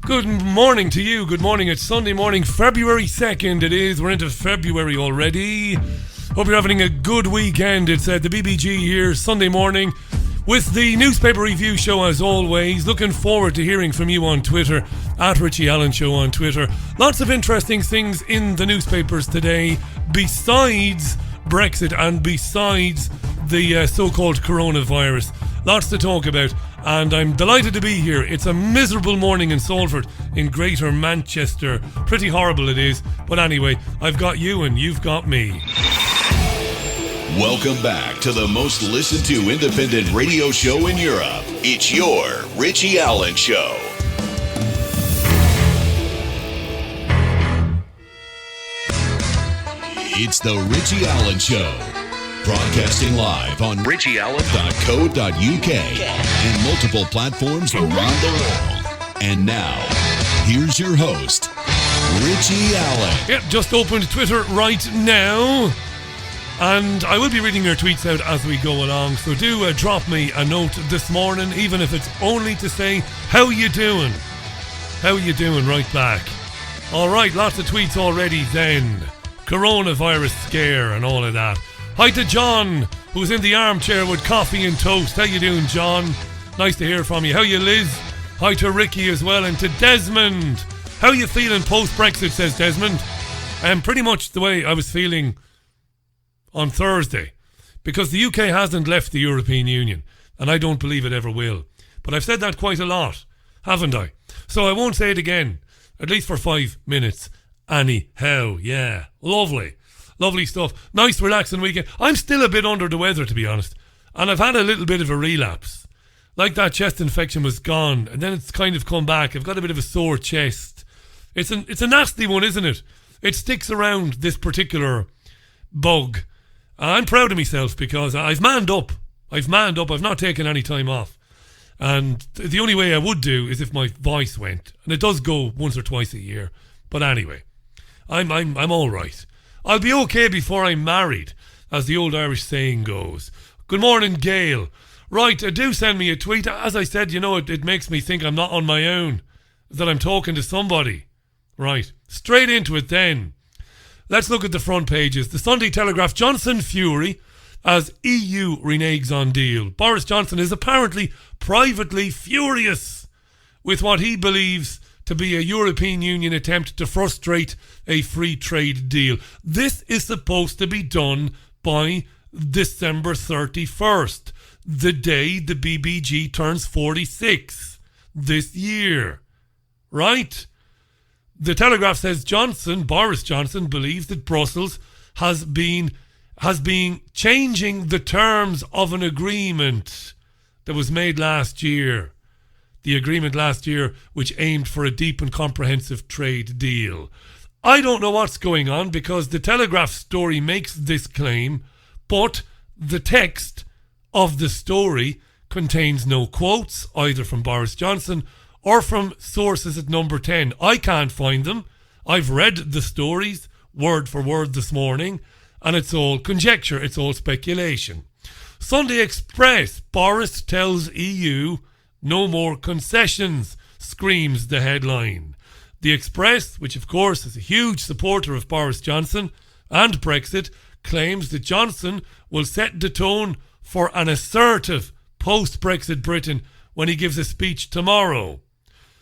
Good morning to you. Good morning. It's Sunday morning, February 2nd. It is. We're into February already. Hope you're having a good weekend. It's the BBG here, Sunday morning, with the newspaper review show as always. Looking forward to hearing from you on Twitter, at Richie Allen Show on Twitter. Lots of interesting things in the newspapers today, besides Brexit and besides the so-called coronavirus. Lots to talk about, and I'm delighted to be here. It's a miserable morning in Salford, in Greater Manchester. Pretty horrible it is, but anyway, I've got you and you've got me. Welcome back to the most listened to independent radio show in Europe. It's your Richie Allen Show. It's the Richie Allen Show. Broadcasting live on richieallen.co.uk and multiple platforms around the world. And now, here's your host, Richie Allen. Yep, just opened Twitter right now. And I will be reading your tweets out as we go along. So do drop me a note this morning, even if it's only to say, how you doing? How you doing right back? All right, lots of tweets already then. Coronavirus scare and all of that. Hi to John, who's in the armchair with coffee and toast. How you doing, John? Nice to hear from you. How you, Liz? Hi to Ricky as well, and to Desmond. How you feeling post-Brexit, says Desmond. Pretty much the way I was feeling on Thursday, because the UK hasn't left the European Union, and I don't believe it ever will. But I've said that quite a lot, haven't I? So I won't say it again, at least for 5 minutes. Anyhow, yeah, lovely stuff. Nice relaxing weekend. I'm still a bit under the weather, to be honest, and I've had a little bit of a relapse. Like that chest infection was gone, and then it's kind of come back. I've got a bit of a sore chest. It's a nasty one, isn't it? It sticks around, this particular bug. I'm proud of myself because I've manned up. I've not taken any time off. And the only way I would do is if my voice went. And it does go once or twice a year. But anyway, I'm all right. I'll be okay before I'm married, as the old Irish saying goes. Good morning, Gail. Right, do send me a tweet. As I said, you know, it makes me think I'm not on my own, that I'm talking to somebody. Right, straight into it then. Let's look at the front pages. The Sunday Telegraph, Johnson fury as EU reneges on deal. Boris Johnson is apparently privately furious with what he believes to be a European Union attempt to frustrate a free trade deal. This is supposed to be done by December 31st, the day the BBG turns 46 this year. Right? The Telegraph says Boris Johnson, believes that Brussels has been changing the terms of an agreement that was made last year. The agreement last year which aimed for a deep and comprehensive trade deal. I don't know what's going on because the Telegraph story makes this claim, but the text of the story contains no quotes either from Boris Johnson or from sources at Number 10. I can't find them. I've read the stories word for word this morning, and it's all conjecture, it's all speculation. Sunday Express, Boris tells EU no more concessions, screams the headline. The Express, which of course is a huge supporter of Boris Johnson and Brexit, claims that Johnson will set the tone for an assertive post-Brexit Britain when he gives a speech tomorrow.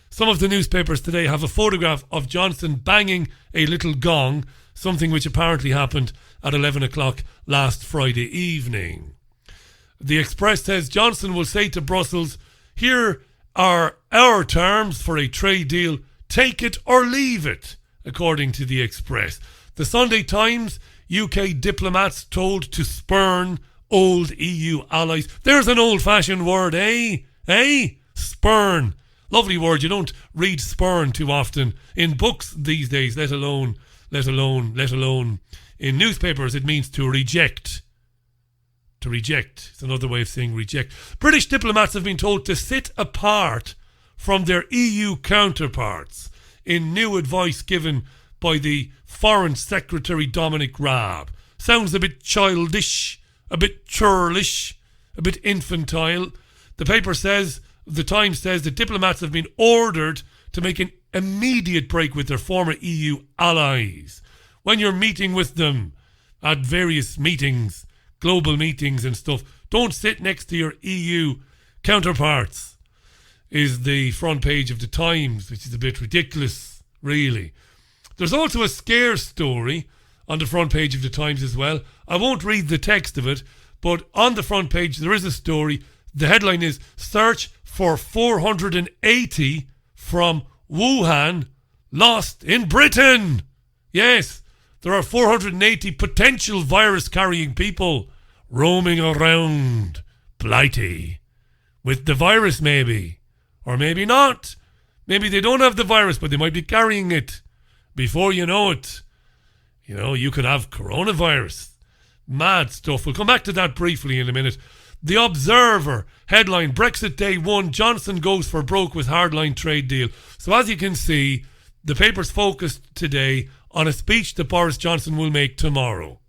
Some of the newspapers today have a photograph of Johnson banging a little gong, something which apparently happened at 11 o'clock last Friday evening. The Express says Johnson will say to Brussels, here are our terms for a trade deal, take it or leave it, according to the Express. The Sunday Times, UK diplomats told to spurn old EU allies. There's an old-fashioned word, eh? Spurn. Lovely word. You don't read spurn too often in books these days, let alone in newspapers. It means to reject. To reject. It's another way of saying reject. British diplomats have been told to sit apart from their EU counterparts in new advice given by the Foreign Secretary Dominic Raab. Sounds a bit childish, a bit churlish, a bit infantile. The paper says, the Times says, that diplomats have been ordered to make an immediate break with their former EU allies. When you're meeting with them at various meetings, global meetings and stuff, don't sit next to your EU counterparts, is the front page of the Times, which is a bit ridiculous, really. There's also a scare story on the front page of the Times as well. I won't read the text of it, but on the front page there is a story. The headline is "Search for 480 from Wuhan lost in Britain." Yes, there are 480 potential virus-carrying people roaming around Blighty with the virus, maybe. Or maybe not. Maybe they don't have the virus, but they might be carrying it. Before you know it, you could have coronavirus. Mad stuff. We'll come back to that briefly in a minute. The Observer headline: Brexit Day 1, Johnson goes for broke with hardline trade deal. So as you can see, the paper's focused today on a speech that Boris Johnson will make tomorrow,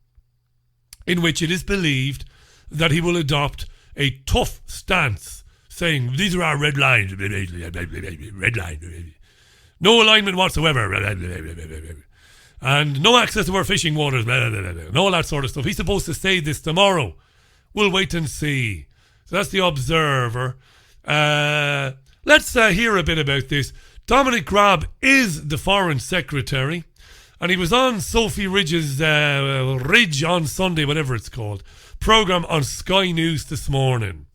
in which it is believed that he will adopt a tough stance, saying these are our red lines, red line, no alignment whatsoever, and no access to our fishing waters, and all that sort of stuff. He's supposed to say this tomorrow. We'll wait and see. So that's the Observer. Let's hear a bit about this. Dominic Raab is the Foreign Secretary, and he was on Sophie Ridge's Ridge on Sunday, whatever it's called, programme on Sky News this morning.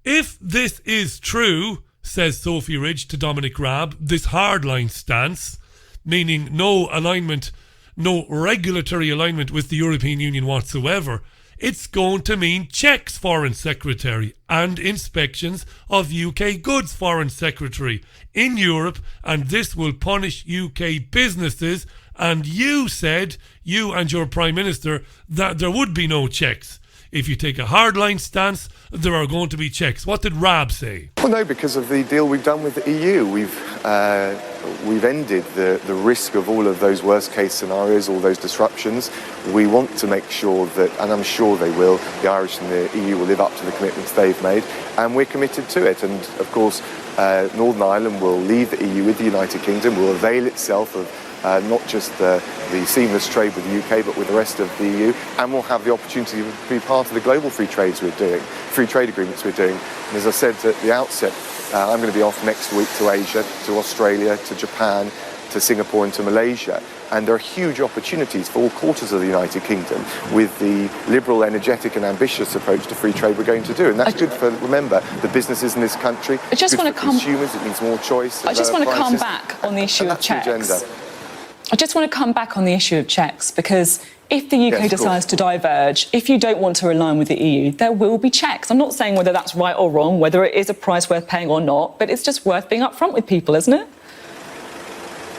If this is true, says Sophie Ridge to Dominic Raab, this hardline stance, meaning no alignment, no regulatory alignment with the European Union whatsoever, it's going to mean checks, Foreign Secretary, and inspections of UK goods, Foreign Secretary, in Europe, and this will punish UK businesses. And you said, you and your Prime Minister, that there would be no checks. If you take a hardline stance, there are going to be checks. What did Raab say? Well, no, because of the deal we've done with the EU. We've ended the risk of all of those worst-case scenarios, all those disruptions. We want to make sure that, and I'm sure they will, the Irish and the EU will live up to the commitments they've made, and we're committed to it. And, of course, Northern Ireland will leave the EU with the United Kingdom, will avail itself of not just the seamless trade with the UK, but with the rest of the EU, and we'll have the opportunity to be part of the global free trade agreements we're doing. And as I said at the outset, I'm going to be off next week to Asia, to Australia, to Japan, to Singapore and to Malaysia. And there are huge opportunities for all quarters of the United Kingdom with the liberal, energetic and ambitious approach to free trade we're going to do. And that's good for, remember, the businesses in this country. I just want to consumers, it means more choice. I just want to come back on the issue of checks. I just want to come back on the issue of checks, because if the UK decides to diverge, if you don't want to align with the EU, there will be checks. I'm not saying whether that's right or wrong, whether it is a price worth paying or not, but it's just worth being upfront with people, isn't it?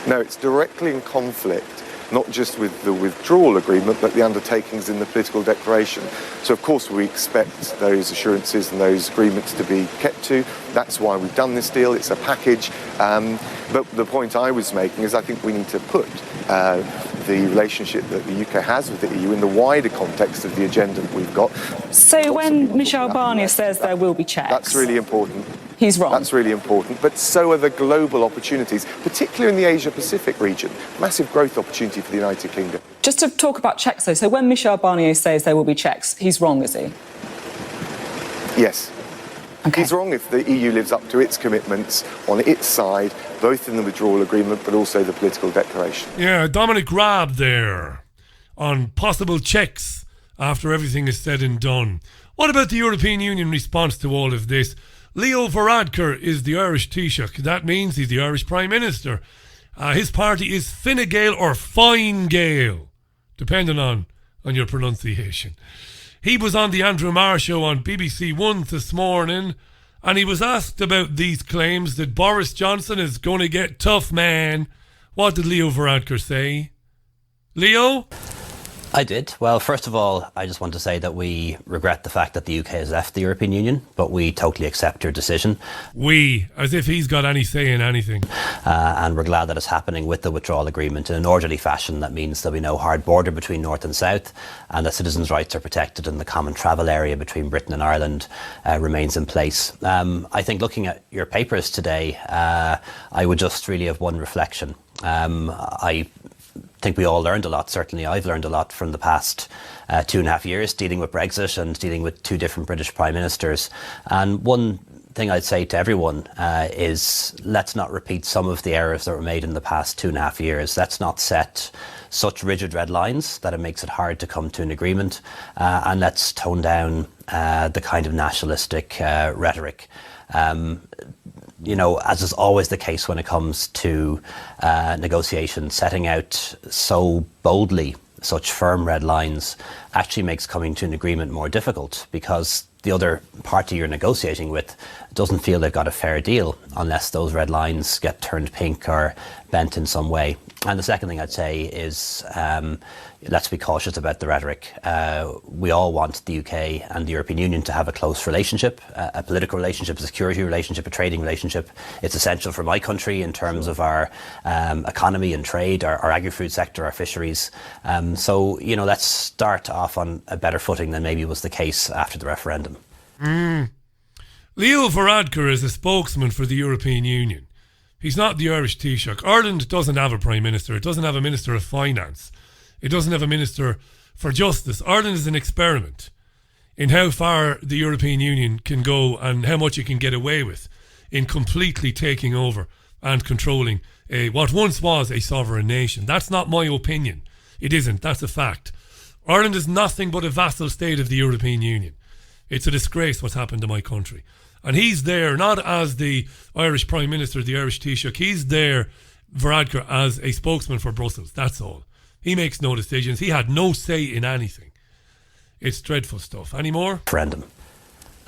No, it's directly in conflict, not just with the withdrawal agreement, but the undertakings in the political declaration. So, of course, we expect those assurances and those agreements to be kept to. That's why we've done this deal. It's a package. But the point I was making is I think we need to put the relationship that the UK has with the EU in the wider context of the agenda that we've got. So when Michel Barnier says there will be checks... That's really important. He's wrong. That's really important. But so are the global opportunities, particularly in the Asia-Pacific region. Massive growth opportunity for the United Kingdom. Just to talk about checks, though, so when Michel Barnier says there will be checks, he's wrong, is he? Yes. Okay. He's wrong if the EU lives up to its commitments on its side, both in the withdrawal agreement but also the political declaration. Yeah, Dominic Raab there on possible checks after everything is said and done. What about the European Union response to all of this? Leo Varadkar is the Irish Taoiseach. That means he's the Irish Prime Minister. His party is Fine Gael or Fine Gael, depending on your pronunciation. He was on the Andrew Marr show on BBC One this morning, and he was asked about these claims that Boris Johnson is going to get tough, man. What did Leo Varadkar say? Leo? I did. Well, first of all, I just want to say that we regret the fact that the UK has left the European Union, but we totally accept your decision. We, as if he's got any say in anything. And we're glad that it's happening with the withdrawal agreement in an orderly fashion. That means there'll be no hard border between North and South, and that citizens' rights are protected, and the common travel area between Britain and Ireland remains in place. I think looking at your papers today, I would just really have one reflection. I think we all learned a lot. Certainly I've learned a lot from the past 2.5 years dealing with Brexit and dealing with two different British Prime Ministers. And one thing I'd say to everyone is let's not repeat some of the errors that were made in the past 2.5 years. Let's not set such rigid red lines that it makes it hard to come to an agreement, and let's tone down the kind of nationalistic rhetoric. You know, as is always the case when it comes to negotiations, setting out so boldly such firm red lines actually makes coming to an agreement more difficult, because the other party you're negotiating with doesn't feel they've got a fair deal unless those red lines get turned pink or bent in some way. And the second thing I'd say is let's be cautious about the rhetoric. We all want the UK and the European Union to have a close relationship, a political relationship, a security relationship, a trading relationship. It's essential for my country in terms of our economy and trade, our agri-food sector, our fisheries. So, you know, let's start off on a better footing than maybe was the case after the referendum. Leo Varadkar is a spokesman for the European Union. He's not the Irish Taoiseach. Ireland doesn't have a Prime Minister. It doesn't have a Minister of Finance. It doesn't have a Minister for Justice. Ireland is an experiment in how far the European Union can go and how much it can get away with in completely taking over and controlling what once was a sovereign nation. That's not my opinion. It isn't. That's a fact. Ireland is nothing but a vassal state of the European Union. It's a disgrace what's happened to my country. And he's there not as the Irish Prime Minister, the Irish Taoiseach. He's there, Varadkar, as a spokesman for Brussels. That's all. He makes no decisions. He had no say in anything. It's dreadful stuff. Any more? Referendum.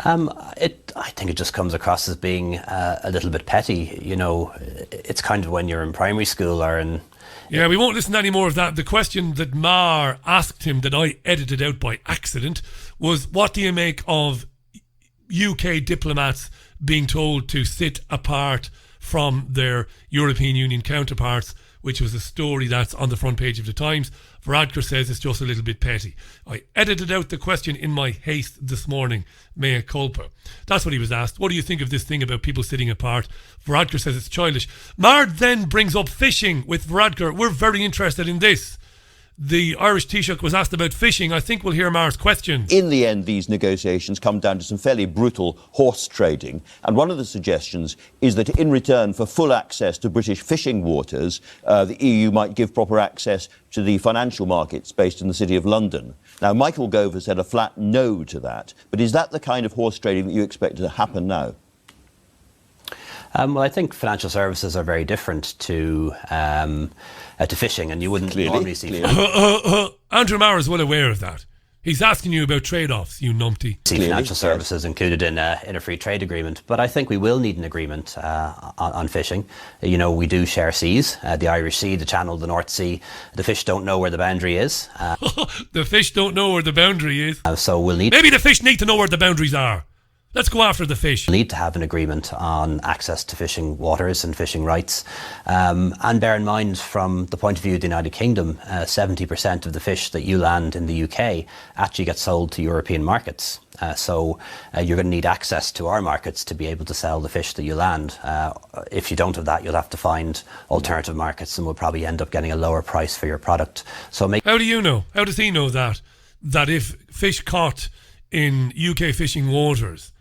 I think it just comes across as being a little bit petty. You know, it's kind of when you're in primary school or in... Yeah, we won't listen to any more of that. The question that Mar asked him that I edited out by accident was, what do you make of UK diplomats being told to sit apart from their European Union counterparts, which was a story that's on the front page of the Times. Varadkar says it's just a little bit petty. I edited out the question in my haste this morning, mea culpa. That's what he was asked. What do you think of this thing about people sitting apart? Varadkar says it's childish. Mard then brings up fishing with Varadkar. We're very interested in this. The Irish Taoiseach was asked about fishing. I think we'll hear Mar's question. In the end, these negotiations come down to some fairly brutal horse trading. And one of the suggestions is that in return for full access to British fishing waters, the EU might give proper access to the financial markets based in the City of London. Now, Michael Gove has said a flat no to that. But is that the kind of horse trading that you expect to happen now? Well, I think financial services are very different to fishing, and you wouldn't normally see... Andrew Maher is well aware of that. He's asking you about trade-offs, you numpty. See financial services included in a free trade agreement, but I think we will need an agreement on fishing. You know, we do share seas, the Irish Sea, the Channel, the North Sea. The fish don't know where the boundary is. The fish don't know where the boundary is. So we'll need... Maybe the fish need to know where the boundaries are. Let's go after the fish. We need to have an agreement on access to fishing waters and fishing rights. And bear in mind, from the point of view of the United Kingdom, 70% of the fish that you land in the UK actually gets sold to European markets. So you're going to need access to our markets to be able to sell the fish that you land. If you don't have that, you'll have to find alternative markets and we'll probably end up getting a lower price for your product. So how do you know? How does he know that? That if fish caught in UK fishing waters,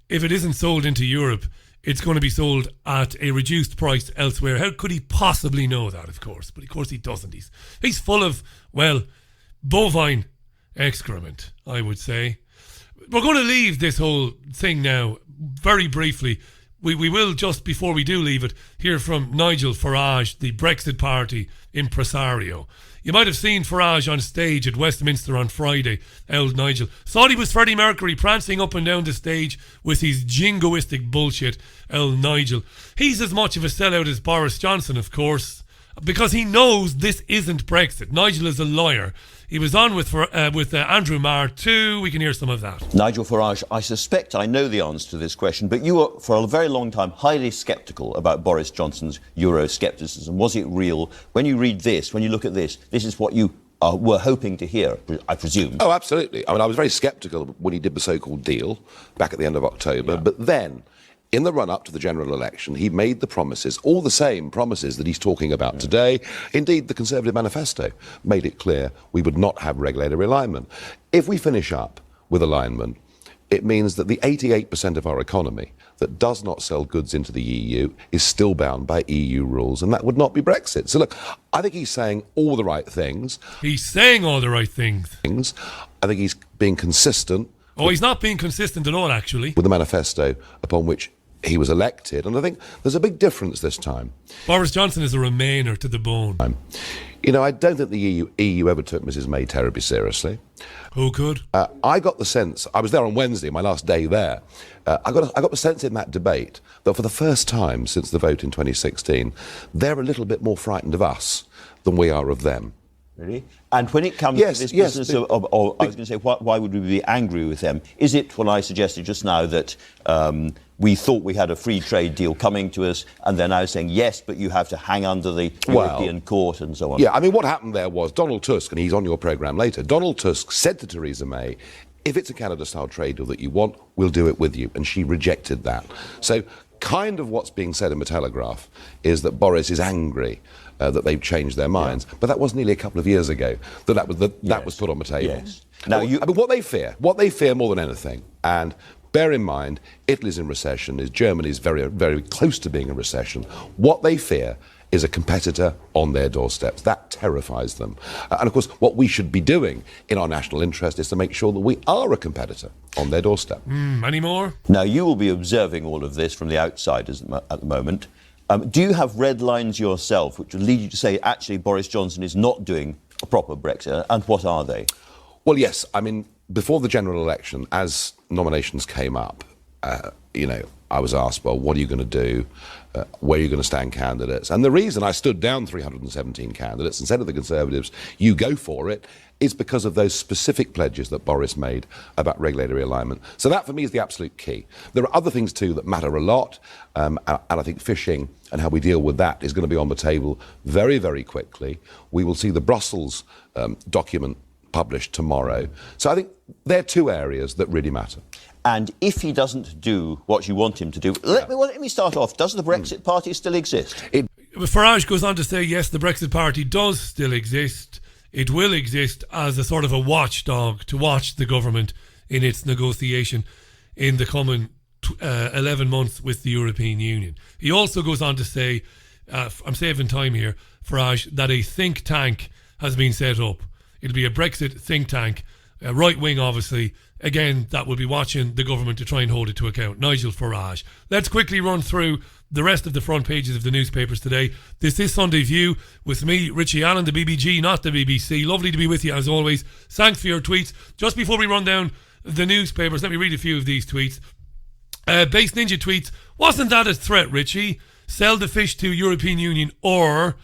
if it isn't sold into Europe, it's going to be sold at a reduced price elsewhere. How could he possibly know that, of course? But of course he doesn't. He's full of, well, bovine excrement, I would say. We're going to leave this whole thing now very briefly. We will, just before we do leave it, hear from Nigel Farage, the Brexit Party impresario. You might have seen Farage on stage at Westminster on Friday. Old Nigel. Thought he was Freddie Mercury prancing up and down the stage with his jingoistic bullshit. Old Nigel. He's as much of a sellout as Boris Johnson, of course, because he knows this isn't Brexit. Nigel is a liar. He was on with Andrew Marr too. We can hear some of that. Nigel Farage, I suspect I know the answer to this question, but you were, for a very long time, highly sceptical about Boris Johnson's Euroscepticism. Was it real? When you read this, when you look at this is what you were hoping to hear, I presume. Oh, absolutely. I mean, I was very sceptical when he did the so-called deal back at the end of October, but then, in the run-up to the general election, he made the promises, all the same promises that he's talking about today. Indeed, the Conservative manifesto made it clear we would not have regulatory alignment. If we finish up with alignment, it means that the 88% of our economy that does not sell goods into the EU is still bound by EU rules, and that would not be Brexit. So look, I think he's saying all the right things. He's saying all the right things. I think he's being consistent. Oh, he's not being consistent at all, actually. With the manifesto upon which he was elected, and I think there's a big difference this time. Boris Johnson is a Remainer to the bone. You know, I don't think the EU ever took Mrs May terribly seriously. Who could? I got the sense, I was there on Wednesday, my last day there, I got the sense in that debate that for the first time since the vote in 2016, they're a little bit more frightened of us than we are of them. Really? And when it comes to this business of I was going to say, why would we be angry with them? Is it what I suggested just now, that we thought we had a free trade deal coming to us, and they're now saying, yes, but you have to hang under the European court and so on? Yeah, I mean, what happened there was Donald Tusk, and he's on your programme later, Donald Tusk said to Theresa May, if it's a Canada-style trade deal that you want, we'll do it with you. And she rejected that. So kind of what's being said in the Telegraph is that Boris is angry that they've changed their minds. But that was nearly a couple of years ago that was put on the table. Yes. Now, I mean, what they fear more than anything, and bear in mind, Italy's in recession, Germany's very, very close to being in recession. What they fear is a competitor on their doorsteps. That terrifies them. And of course, what we should be doing in our national interest is to make sure that we are a competitor on their doorstep. Any more? Now, you will be observing all of this from the outside at the moment. Do you have red lines yourself which would lead you to say, actually, Boris Johnson is not doing a proper Brexit? And what are they? Well, yes. I mean, before the general election, as nominations came up, I was asked, well, what are you going to do? Where are you going to stand candidates? And the reason I stood down 317 candidates and said to the Conservatives, you go for it, is because of those specific pledges that Boris made about regulatory alignment. So that, for me, is the absolute key. There are other things, too, that matter a lot, and I think fishing and how we deal with that is going to be on the table very, very quickly. We will see the Brussels document published tomorrow. So I think they're two areas that really matter. And if he doesn't do what you want him to do, let me start off. Does the Brexit Party still exist? Farage goes on to say, yes, the Brexit Party does still exist. It will exist as a sort of a watchdog to watch the government in its negotiation in the coming 11 months with the European Union. He also goes on to say, I'm saving time here, Farage, that a think tank has been set up. It'll be a Brexit think tank, right wing, obviously. Again, that will be watching the government to try and hold it to account. Nigel Farage. Let's quickly run through the rest of the front pages of the newspapers today. This is Sunday View with me, Richie Allen, the BBG, not the BBC. Lovely to be with you as always. Thanks for your tweets. Just before we run down the newspapers, let me read a few of these tweets. Base Ninja tweets, wasn't that a threat, Richie? Sell the fish to European Union, or...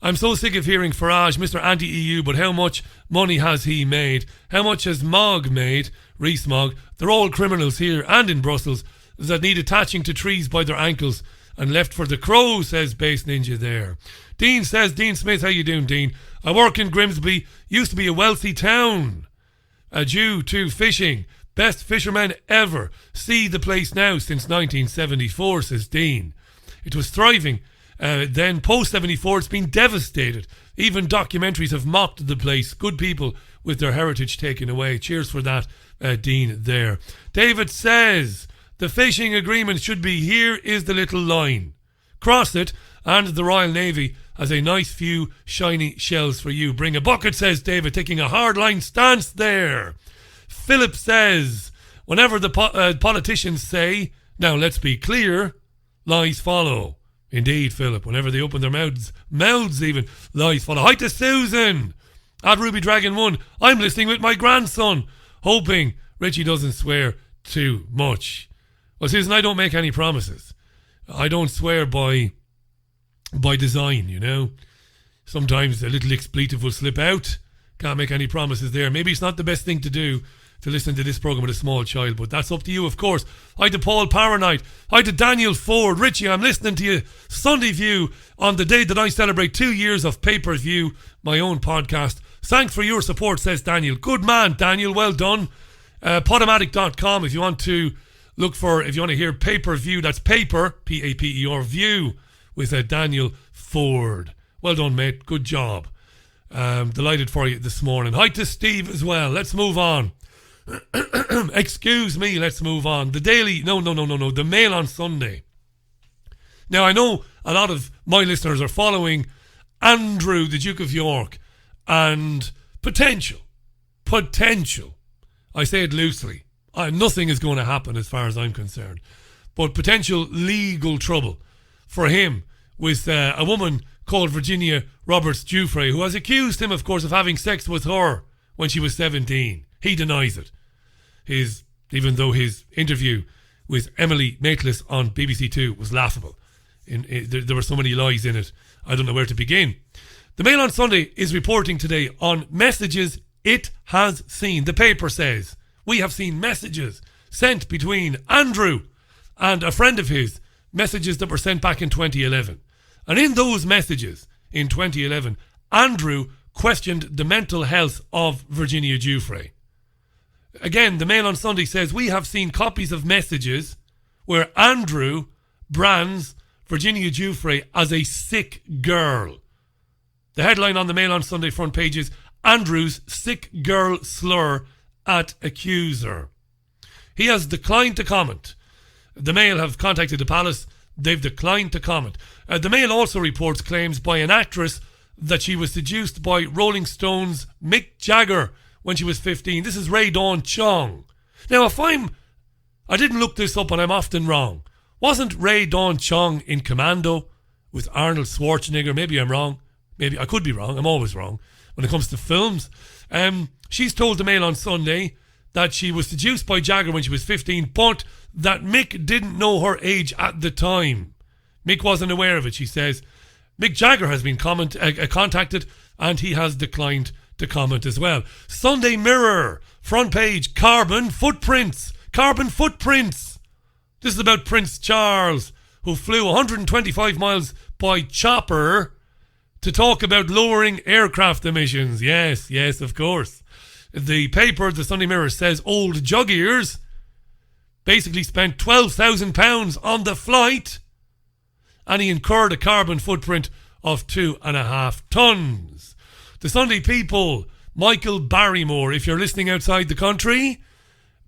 I'm so sick of hearing Farage, Mr. Anti-EU, but how much money has he made? How much has Mogg made? Rees-Mogg. They're all criminals here and in Brussels that need attaching to trees by their ankles and left for the crow, says Base Ninja there. Dean says, Dean Smith, how you doing, Dean? I work in Grimsby, used to be a wealthy town. Adieu to fishing. Best fisherman ever. See the place now since 1974, says Dean. It was thriving. Then post-74, it's been devastated. Even documentaries have mocked the place. Good people with their heritage taken away. Cheers for that, Dean there. David says, the fishing agreement should be, here is the little line. Cross it, and the Royal Navy has a nice few shiny shells for you. Bring a bucket, says David, taking a hard-line stance there. Philip says, whenever the politicians say, now let's be clear, lies follow. Indeed, Philip, whenever they open their mouths even, lies follow. Hi to Susan at Ruby Dragon 1. I'm listening with my grandson, hoping Richie doesn't swear too much. Well, Susan, I don't make any promises. I don't swear by design, you know. Sometimes a little expletive will slip out, Can't make any promises there. Maybe it's not the best thing to do to listen to this programme with a small child, but that's up to you, of course. Hi to Paul Paranite. Hi to Daniel Ford. Richie, I'm listening to you Sunday View on the day that I celebrate 2 years of Pay-Per-View, my own podcast. Thanks for your support, says Daniel. Good man, Daniel. Well done. Podomatic.com if you want to if you want to hear Pay-Per-View. That's paper, P-A-P-E-R, view with Daniel Ford. Well done, mate. Good job. Delighted for you this morning. Hi to Steve as well. Let's move on. Excuse me, let's move on. The Mail on Sunday. Now, I know a lot of my listeners are following Andrew, the Duke of York, and potential, I say it loosely, nothing is going to happen as far as I'm concerned, but potential legal trouble for him with a woman called Virginia Roberts Giuffre, who has accused him, of course, of having sex with her when she was 17. He denies it. Even though his interview with Emily Maitlis on BBC Two was laughable. There were so many lies in it, I don't know where to begin. The Mail on Sunday is reporting today on messages it has seen. The paper says, we have seen messages sent between Andrew and a friend of his, messages that were sent back in 2011. And in those messages in 2011, Andrew questioned the mental health of Virginia Giuffre. Again, the Mail on Sunday says, we have seen copies of messages where Andrew brands Virginia Giuffre as a sick girl. The headline on the Mail on Sunday front page is, Andrew's sick girl slur at accuser. He has declined to comment. The Mail have contacted the palace. They've declined to comment. The Mail also reports claims by an actress that she was seduced by Rolling Stones' Mick Jagger when she was 15. This is Ray Dawn Chong. Now, I didn't look this up and I'm often wrong. Wasn't Ray Dawn Chong in Commando with Arnold Schwarzenegger? Maybe I'm wrong. Maybe I could be wrong. I'm always wrong when it comes to films. She's told the Mail on Sunday that she was seduced by Jagger when she was 15, but that Mick didn't know her age at the time. Mick wasn't aware of it, she says. Mick Jagger has been contacted and he has declined to comment as well. Sunday Mirror, front page, carbon footprints. This is about Prince Charles, who flew 125 miles by chopper to talk about lowering aircraft emissions. Yes, of course. The paper, the Sunday Mirror, says old jug ears basically spent £12,000 on the flight and he incurred a carbon footprint of 2.5 tons. The Sunday People, Michael Barrymore, if you're listening outside the country,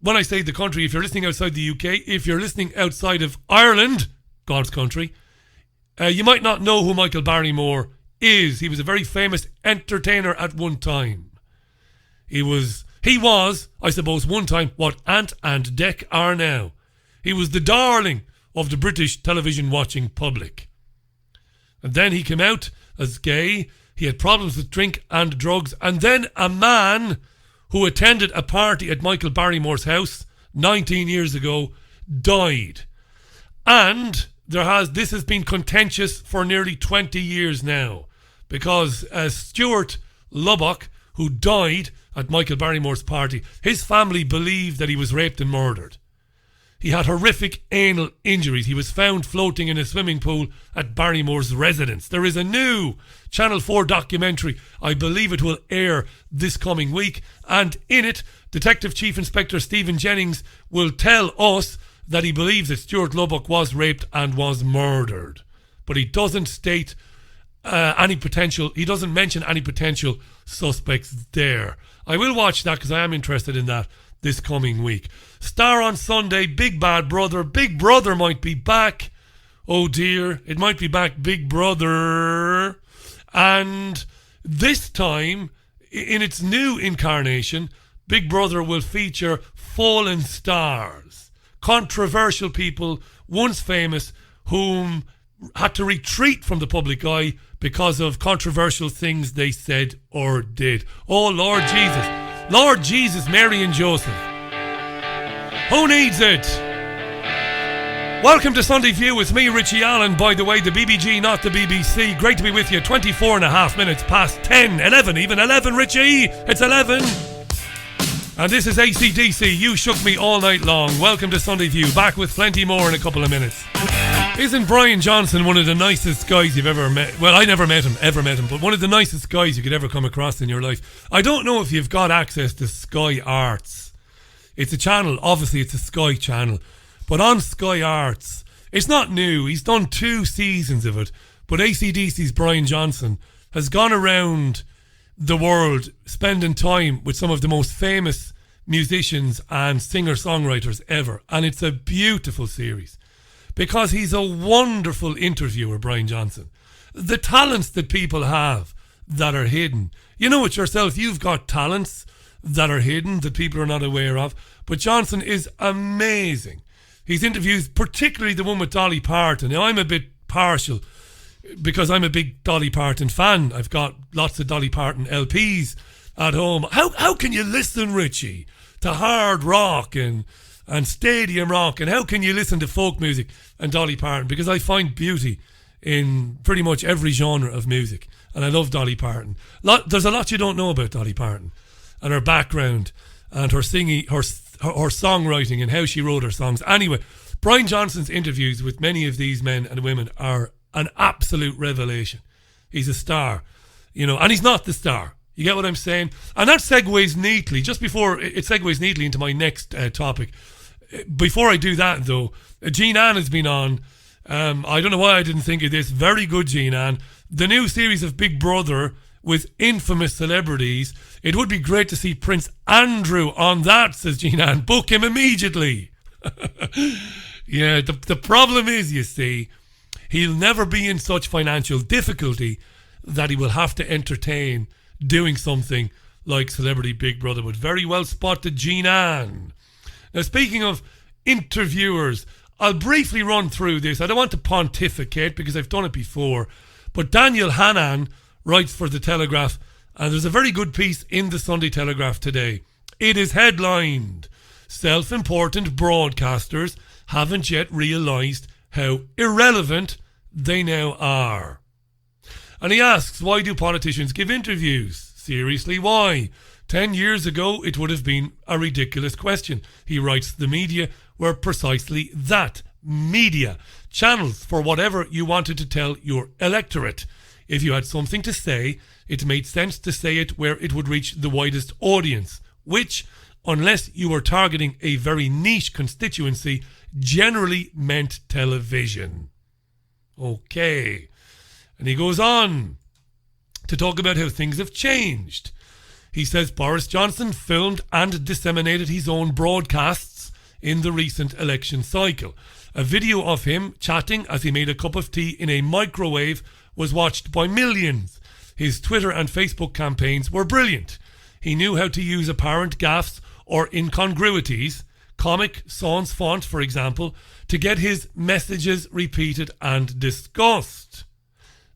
when I say the country, if you're listening outside the UK, if you're listening outside of Ireland, God's country, you might not know who Michael Barrymore is. He was a very famous entertainer at one time. He was, I suppose, one time what Ant and Dec are now. He was the darling of the British television watching public. And then he came out as gay. He had problems with drink and drugs. And then a man who attended a party at Michael Barrymore's house 19 years ago died. And this has been contentious for nearly 20 years now, because Stuart Lubbock, who died at Michael Barrymore's party, his family believed that he was raped and murdered. He had horrific anal injuries. He was found floating in a swimming pool at Barrymore's residence. There is a new Channel 4 documentary. I believe it will air this coming week. And in it, Detective Chief Inspector Stephen Jennings will tell us that he believes that Stuart Lubbock was raped and was murdered. But he doesn't state he doesn't mention any potential suspects there. I will watch that because I am interested in that this coming week. Star on Sunday, Big Bad Brother. Big Brother might be back. Oh dear, it might be back, Big Brother. And this time, in its new incarnation, Big Brother will feature fallen stars. Controversial people, once famous, whom had to retreat from the public eye because of controversial things they said or did. Oh, Lord Jesus. Lord Jesus, Mary and Joseph. Who needs it? Welcome to Sunday View. It's me, Richie Allen. By the way, the BBG, not the BBC. Great to be with you. 24 and a half minutes past 10, 11, even 11, Richie. It's 11. And this is AC/DC. You shook me all night long. Welcome to Sunday View. Back with plenty more in a couple of minutes. Isn't Brian Johnson one of the nicest guys you've ever met? Well, I never met him, but one of the nicest guys you could ever come across in your life. I don't know if you've got access to Sky Arts. It's a channel. Obviously, it's a Sky channel. But on Sky Arts, it's not new. He's done 2 seasons of it. But AC/DC's Brian Johnson has gone around the world spending time with some of the most famous musicians and singer-songwriters ever. And it's a beautiful series because he's a wonderful interviewer, Brian Johnson. The talents that people have that are hidden. You know it yourself. You've got talents that are hidden that people are not aware of. But Johnson is amazing. His interviews, particularly the one with Dolly Parton. Now, I'm a bit partial because I'm a big Dolly Parton fan. I've got lots of Dolly Parton LPs at home. How can you listen, Richie, to hard rock and stadium rock? And how can you listen to folk music and Dolly Parton? Because I find beauty in pretty much every genre of music. And I love Dolly Parton. There's a lot you don't know about Dolly Parton and her background and her singing, her songwriting and how she wrote her songs. Anyway, Brian Johnson's interviews with many of these men and women are an absolute revelation. He's a star, you know, and he's not the star. You get what I'm saying? And that segues neatly, just before it segues neatly into my next topic. Before I do that, though, Jean Ann has been on. I don't know why I didn't think of this. Very good, Jean Ann. The new series of Big Brother with infamous celebrities. It would be great to see Prince Andrew on that, says Jean Ann. Book him immediately. Yeah, the problem is, you see, he'll never be in such financial difficulty that he will have to entertain doing something like Celebrity Big Brother. But very well spotted, Jean Ann. Now, speaking of interviewers, I'll briefly run through this. I don't want to pontificate because I've done it before. But Daniel Hannan writes for The Telegraph, and there's a very good piece in the Sunday Telegraph today. It is headlined, "Self-important broadcasters haven't yet realised how irrelevant they now are." And he asks, why do politicians give interviews? Seriously, why? 10 years ago, it would have been a ridiculous question. He writes, the media were precisely that. Media. Channels for whatever you wanted to tell your electorate. If you had something to say, it made sense to say it where it would reach the widest audience, which, unless you were targeting a very niche constituency, generally meant television. Okay. And he goes on to talk about how things have changed. He says Boris Johnson filmed and disseminated his own broadcasts in the recent election cycle. A video of him chatting as he made a cup of tea in a microwave was watched by millions. His Twitter and Facebook campaigns were brilliant. He knew how to use apparent gaffes or incongruities, comic sans font for example, to get his messages repeated and discussed.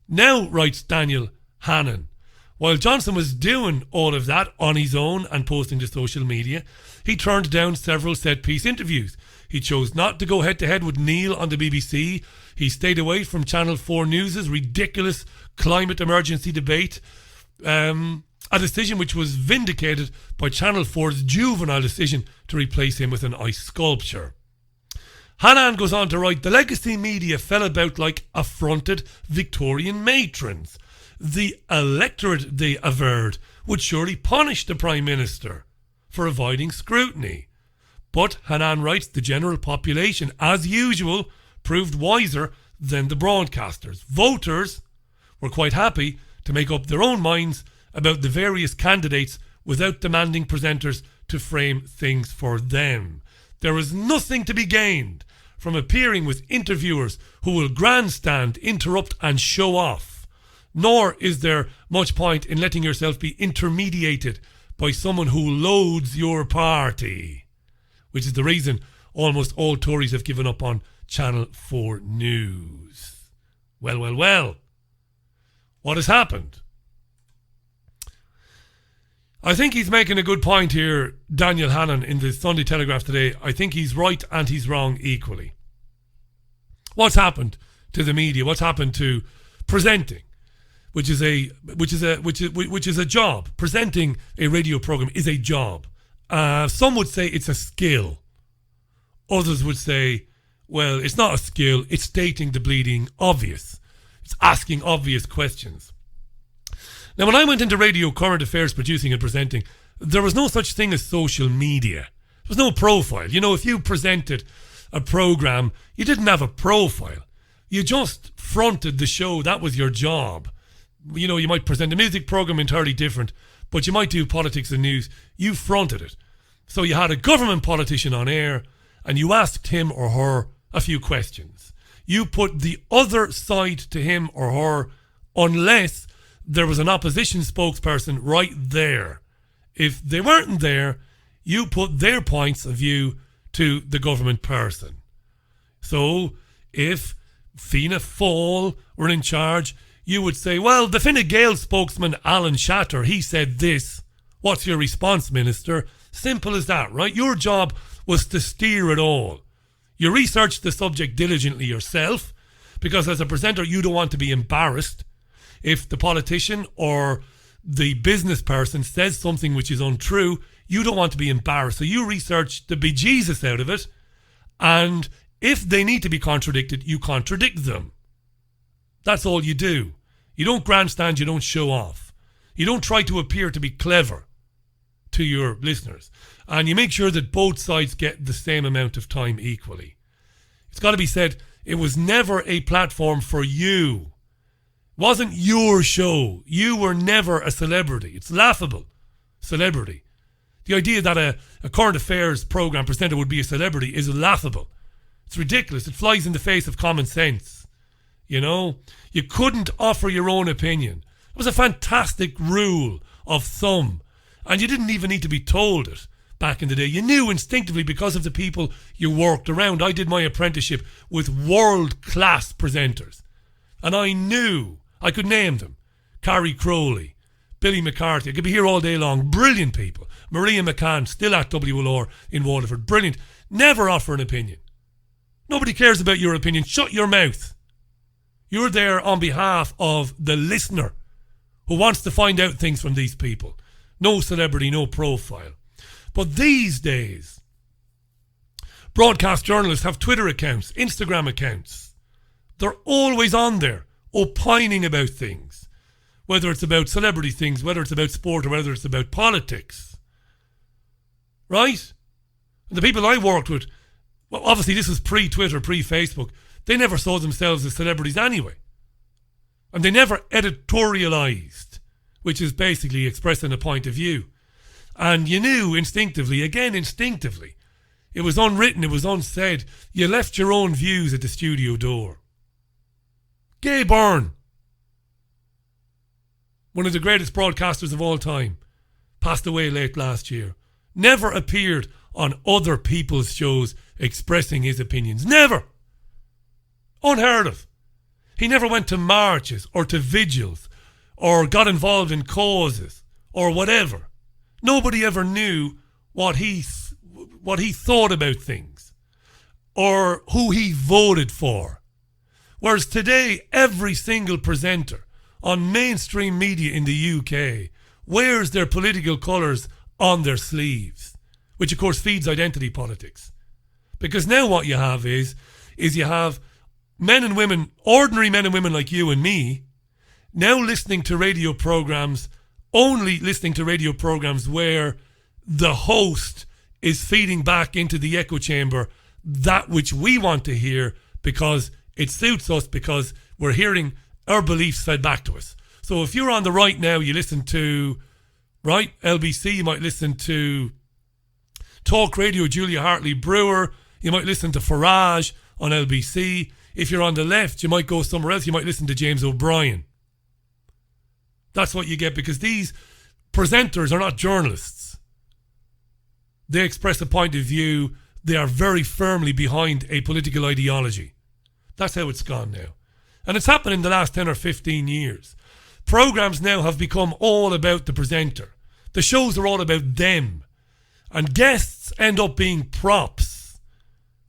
Now, writes Daniel Hannan, while Johnson was doing all of that on his own and posting to social media, he turned down several set-piece interviews. He chose not to go head-to-head with Neil on the BBC. He stayed away from Channel 4 News' ridiculous climate emergency debate, a decision which was vindicated by Channel 4's juvenile decision to replace him with an ice sculpture. Hannan goes on to write, the legacy media fell about like affronted Victorian matrons. The electorate, they averred, would surely punish the Prime Minister for avoiding scrutiny. But, Hannan writes, the general population, as usual, proved wiser than the broadcasters. Voters were quite happy to make up their own minds about the various candidates without demanding presenters to frame things for them. There is nothing to be gained from appearing with interviewers who will grandstand, interrupt and show off. Nor is there much point in letting yourself be intermediated by someone who loads your party. Which is the reason almost all Tories have given up on Channel 4 News. Well. What has happened? I think he's making a good point here, Daniel Hannan, in the Sunday Telegraph today. I think he's right and he's wrong equally. What's happened to the media? What's happened to presenting, which is a job. Presenting a radio program is a job. Some would say it's a skill. Others would say, well, it's not a skill. It's stating the bleeding obvious. It's asking obvious questions. Now, when I went into radio current affairs producing and presenting, there was no such thing as social media. There was no profile. You know, if you presented a program, you didn't have a profile. You just fronted the show. That was your job. You know, you might present a music program entirely different, but you might do politics and news. You fronted it. So you had a government politician on air and you asked him or her a few questions. You put the other side to him or her unless there was an opposition spokesperson right there. If they weren't there, you put their points of view to the government person. So if Fianna Fáil were in charge, you would say, well, the Fine Gael spokesman Alan Shatter, he said this. What's your response, Minister? Simple as that, right? Your job was to steer it all. You researched the subject diligently yourself, because as a presenter, you don't want to be embarrassed if the politician or the business person says something which is untrue. You don't want to be embarrassed. So you research the bejesus out of it, and if they need to be contradicted, you contradict them. That's all you do. You don't grandstand, you don't show off. You don't try to appear to be clever to your listeners. And you make sure that both sides get the same amount of time equally. It's got to be said, it was never a platform for you. It wasn't your show. You were never a celebrity. It's laughable. Celebrity. The idea that a current affairs program presenter would be a celebrity is laughable. It's ridiculous. It flies in the face of common sense. You know, you couldn't offer your own opinion. It was a fantastic rule of thumb. And you didn't even need to be told it back in the day. You knew instinctively because of the people you worked around. I did my apprenticeship with world-class presenters. And I knew, I could name them. Carrie Crowley, Billy McCarthy. I could be here all day long. Brilliant people. Maria McCann, still at WLR in Waterford. Brilliant. Never offer an opinion. Nobody cares about your opinion. Shut your mouth. You're there on behalf of the listener who wants to find out things from these people. No celebrity, no profile. But these days, broadcast journalists have Twitter accounts, Instagram accounts. They're always on there, opining about things. Whether it's about celebrity things, whether it's about sport, or whether it's about politics. Right? And the people I worked with, well, obviously this was pre-Twitter, pre-Facebook. They never saw themselves as celebrities anyway. And they never editorialised, which is basically expressing a point of view. And you knew instinctively, it was unwritten, it was unsaid, you left your own views at the studio door. Gay Byrne, one of the greatest broadcasters of all time, passed away late last year. Never appeared on other people's shows expressing his opinions. Never. Unheard of. He never went to marches or to vigils or got involved in causes or whatever. Nobody ever knew what he thought about things or who he voted for. Whereas today, every single presenter on mainstream media in the UK wears their political colours on their sleeves, which of course feeds identity politics. Because now what you have is you have men and women, ordinary men and women like you and me, now listening to radio programmes, only listening to radio programmes where the host is feeding back into the echo chamber that which we want to hear because it suits us, because we're hearing our beliefs fed back to us. So if you're on the right now, you listen to, right, LBC, you might listen to Talk Radio, Julia Hartley-Brewer, you might listen to Farage on LBC. If you're on the left, you might go somewhere else, you might listen to James O'Brien. That's what you get, because these presenters are not journalists. They express a point of view. They are very firmly behind a political ideology. That's how it's gone now. And it's happened in the last 10 or 15 years. Programmes now have become all about the presenter. The shows are all about them. And guests end up being props.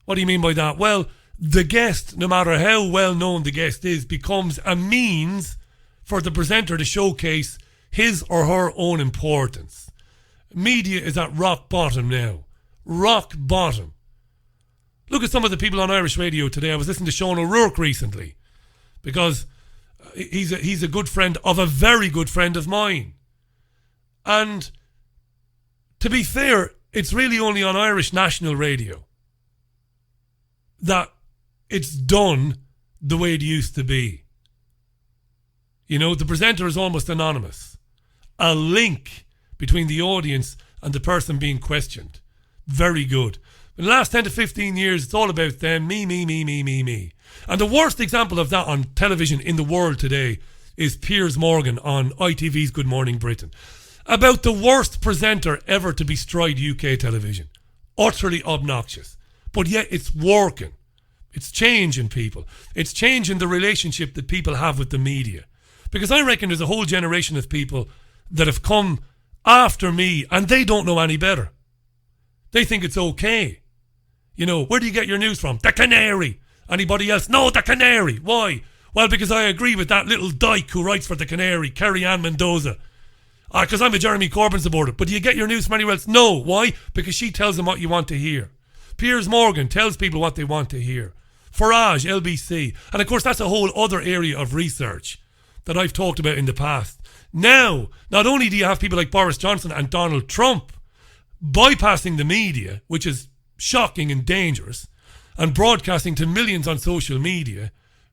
What do you mean by that? Well, the guest, no matter how well known the guest is, becomes a means for the presenter to showcase his or her own importance. Media is at rock bottom now. Rock bottom. Look at some of the people on Irish radio today. I was listening to Sean O'Rourke recently because he's a good friend of a very good friend of mine. And to be fair, it's really only on Irish national radio that it's done the way it used to be. You know, the presenter is almost anonymous. A link between the audience and the person being questioned. Very good. In the last 10 to 15 years, it's all about them. Me. And the worst example of that on television in the world today is Piers Morgan on ITV's Good Morning Britain. About the worst presenter ever to bestride UK television. Utterly obnoxious. But yet it's working. It's changing people. It's changing the relationship that people have with the media. Because I reckon there's a whole generation of people that have come after me and they don't know any better. They think it's okay. You know, where do you get your news from? The Canary. Anybody else? No, the Canary. Why? Well, because I agree with that little dyke who writes for the Canary, Kerry Ann Mendoza. Because I'm a Jeremy Corbyn supporter. But do you get your news from anywhere else? No. Why? Because she tells them what you want to hear. Piers Morgan tells people what they want to hear. Farage, LBC. And of course, that's a whole other area of research that I've talked about in the past. Now, not only do you have people like Boris Johnson and Donald Trump bypassing the media, which is shocking and dangerous, and broadcasting to millions on social media,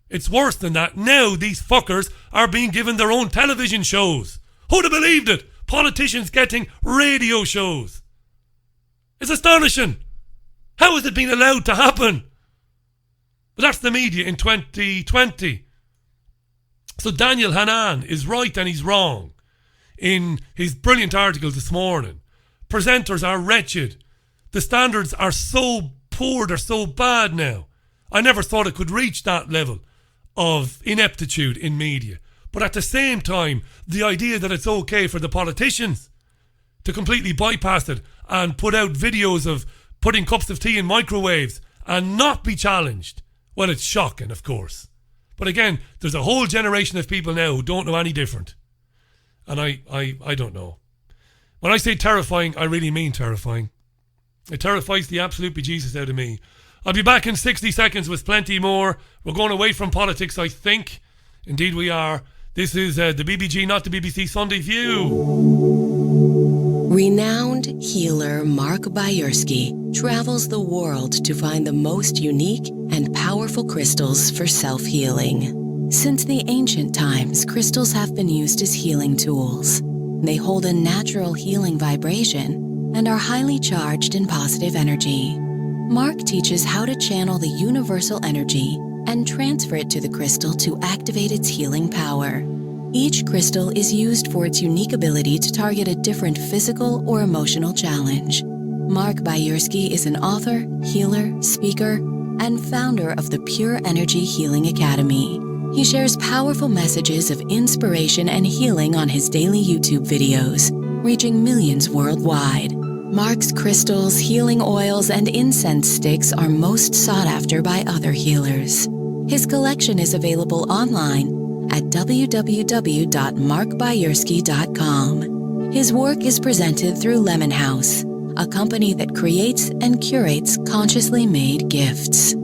it's worse than that. Now these fuckers are being given their own television shows. Who'd have believed it? Politicians getting radio shows. It's astonishing. How has it been allowed to happen? But that's the media in 2020. So Daniel Hannan is right and he's wrong in his brilliant article this morning. Presenters are wretched. The standards are so poor, they're so bad now. I never thought it could reach that level of ineptitude in media. But at the same time, the idea that it's okay for the politicians to completely bypass it and put out videos of putting cups of tea in microwaves and not be challenged, well, it's shocking, of course. But again, there's a whole generation of people now who don't know any different. And I don't know. When I say terrifying, I really mean terrifying. It terrifies the absolute bejesus out of me. I'll be back in 60 seconds with plenty more. We're going away from politics, I think. Indeed we are. This is the BBG, not the BBC Sunday View. Renowned healer Mark Bayersky travels the world to find the most unique and powerful crystals for self-healing. Since the ancient times, crystals have been used as healing tools. They hold a natural healing vibration and are highly charged in positive energy. Mark teaches how to channel the universal energy and transfer it to the crystal to activate its healing power. Each crystal is used for its unique ability to target a different physical or emotional challenge. Mark Bayersky is an author, healer, speaker, and founder of the Pure Energy Healing Academy. He shares powerful messages of inspiration and healing on his daily YouTube videos, reaching millions worldwide. Mark's crystals, healing oils, and incense sticks are most sought after by other healers. His collection is available online at www.markbayersky.com. His work is presented through Lemon House, a company that creates and curates consciously made gifts.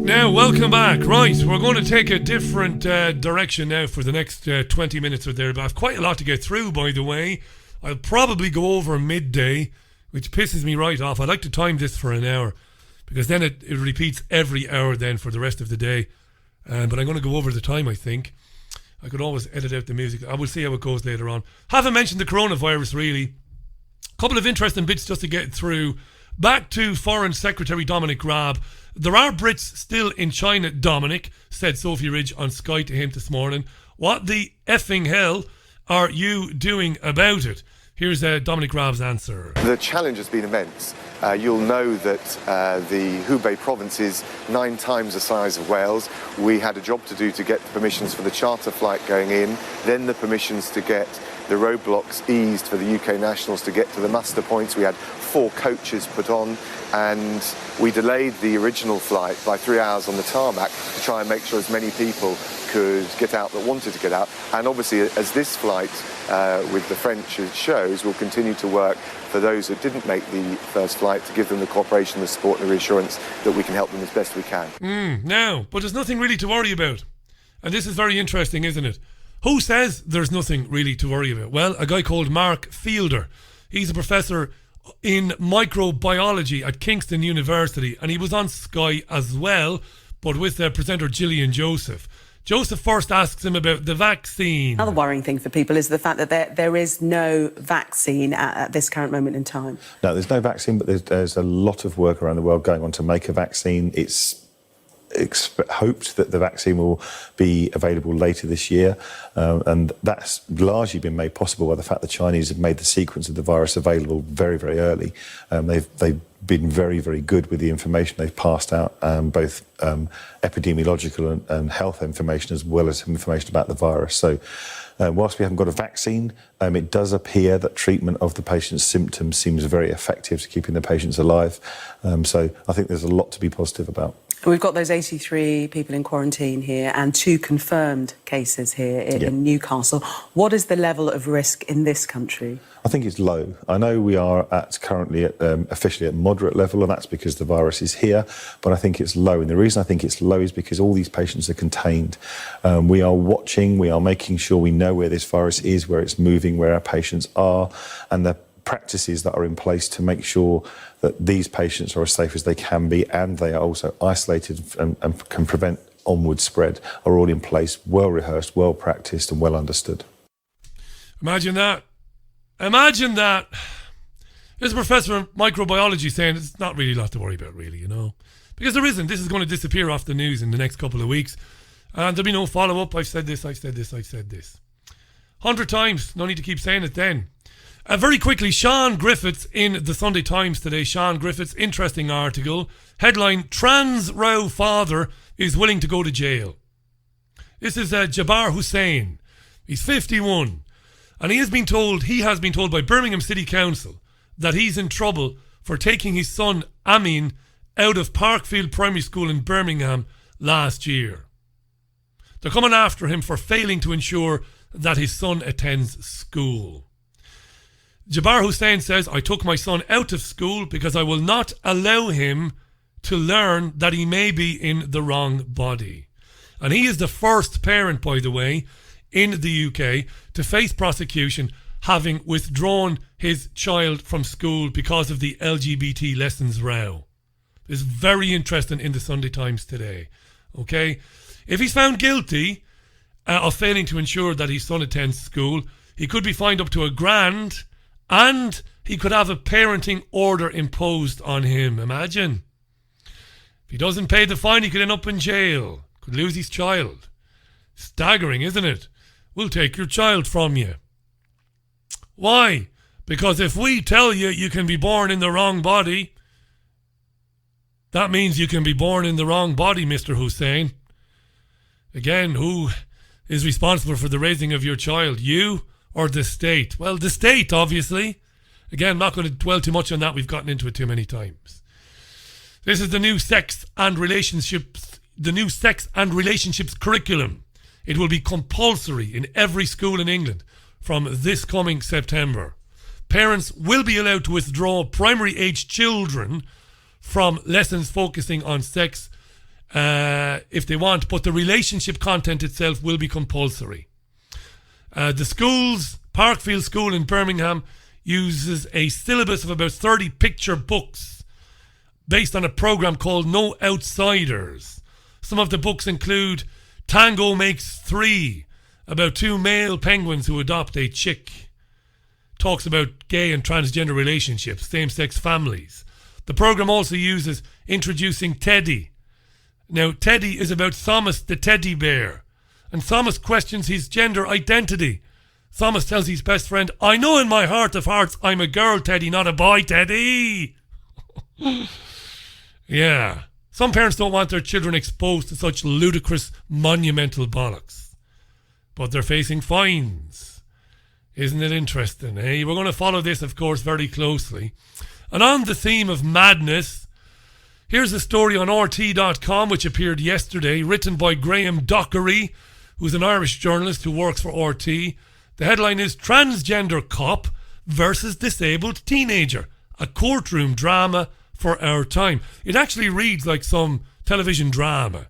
Now, welcome back. Right, we're going to take a different direction now for the next 20 minutes or thereabouts. Quite a lot to get through, by the way. I'll probably go over midday, which pisses me right off. I like to time this for an hour because then it repeats every hour then for the rest of the day. But I'm going to go over the time, I think. I could always edit out the music. I will see how it goes later on. Haven't mentioned the coronavirus, really. A couple of interesting bits just to get through. Back to Foreign Secretary Dominic Raab. There are Brits still in China, Dominic, said Sophie Ridge on Sky to him this morning. What the effing hell are you doing about it? Here's Dominic Raab's answer. The challenge has been immense. You'll know that the Hubei province is 9 times the size of Wales. We had a job to do to get the permissions for the charter flight going in, then the permissions to get the roadblocks eased for the UK nationals to get to the muster points. We had 4 coaches put on, and we delayed the original flight by 3 hours on the tarmac to try and make sure as many people could get out that wanted to get out. And obviously, as this flight with the French shows, we'll continue to work for those who didn't make the first flight to give them the cooperation, the support and the reassurance that we can help them as best we can. Now, but there's nothing really to worry about. And this is very interesting, isn't it? Who says there's nothing really to worry about? Well, a guy called Mark Fielder. He's a professor in microbiology at Kingston University, and he was on Sky as well, but with presenter Gillian Joseph. Joseph first asks him about the vaccine. Another worrying thing for people is the fact that there is no vaccine at this current moment in time. No, there's no vaccine, but there's a lot of work around the world going on to make a vaccine. It's hoped that the vaccine will be available later this year, and that's largely been made possible by the fact the Chinese have made the sequence of the virus available very, very early. They've been very, very good with the information they've passed out, both epidemiological and health information as well as information about the virus. So whilst we haven't got a vaccine, it does appear that treatment of the patient's symptoms seems very effective to keeping the patients alive. So I think there's a lot to be positive about. We've got those 83 people in quarantine here and 2 confirmed cases here in Newcastle. What is the level of risk in this country? I think it's low. I know we are currently officially at moderate level, and that's because the virus is here, but I think it's low. And the reason I think it's low is because all these patients are contained. We are watching, we are making sure we know where this virus is, where it's moving, where our patients are, and the practices that are in place to make sure that these patients are as safe as they can be, and they are also isolated and can prevent onward spread, are all in place, well rehearsed, well practiced and well understood. Imagine that. Imagine that. There's a professor of microbiology saying it's not really a lot to worry about, really, you know. Because there isn't. This is going to disappear off the news in the next couple of weeks. And there'll be no follow-up. I've said this, I've said this, I've said this. 100 times. No need to keep saying it then. Very quickly, Sean Griffiths in the Sunday Times today. Sean Griffiths, interesting article. Headline, Trans Row Father is willing to go to jail. This is Jabbar Hussain. He's 51. And he has been told by Birmingham City Council that he's in trouble for taking his son Amin out of Parkfield Primary School in Birmingham last year. They're coming after him for failing to ensure that his son attends school. Jabbar Hussain says, I took my son out of school because I will not allow him to learn that he may be in the wrong body. And he is the first parent, by the way, in the UK to face prosecution having withdrawn his child from school because of the LGBT lessons row. It's very interesting in the Sunday Times today. Okay? If he's found guilty of failing to ensure that his son attends school, he could be fined up to £1,000 and he could have a parenting order imposed on him. Imagine. If he doesn't pay the fine, he could end up in jail. Could lose his child. Staggering, isn't it? We'll take your child from you. Why? Because if we tell you you can be born in the wrong body, that means you can be born in the wrong body, Mr. Hussain. Again, who is responsible for the raising of your child? You or the state? Well, the state, obviously. Again, I'm not going to dwell too much on that. We've gotten into it too many times. This is the new sex and relationships curriculum. It will be compulsory in every school in England from this coming September. Parents will be allowed to withdraw primary-age children from lessons focusing on sex if they want, but the relationship content itself will be compulsory. The schools, Parkfield School in Birmingham, uses a syllabus of about 30 picture books based on a program called No Outsiders. Some of the books include Tango Makes 3, about 2 male penguins who adopt a chick. Talks about gay and transgender relationships, same-sex families. The program also uses Introducing Teddy. Now, Teddy is about Thomas the teddy bear, and Thomas questions his gender identity. Thomas tells his best friend, I know in my heart of hearts I'm a girl, Teddy, not a boy, Teddy. Yeah. Some parents don't want their children exposed to such ludicrous, monumental bollocks. But they're facing fines. Isn't it interesting, eh? We're going to follow this, of course, very closely. And on the theme of madness, here's a story on RT.com which appeared yesterday, written by Graham Dockery, who's an Irish journalist who works for RT. The headline is Transgender Cop versus Disabled Teenager, a courtroom drama for our time. It actually reads like some television drama.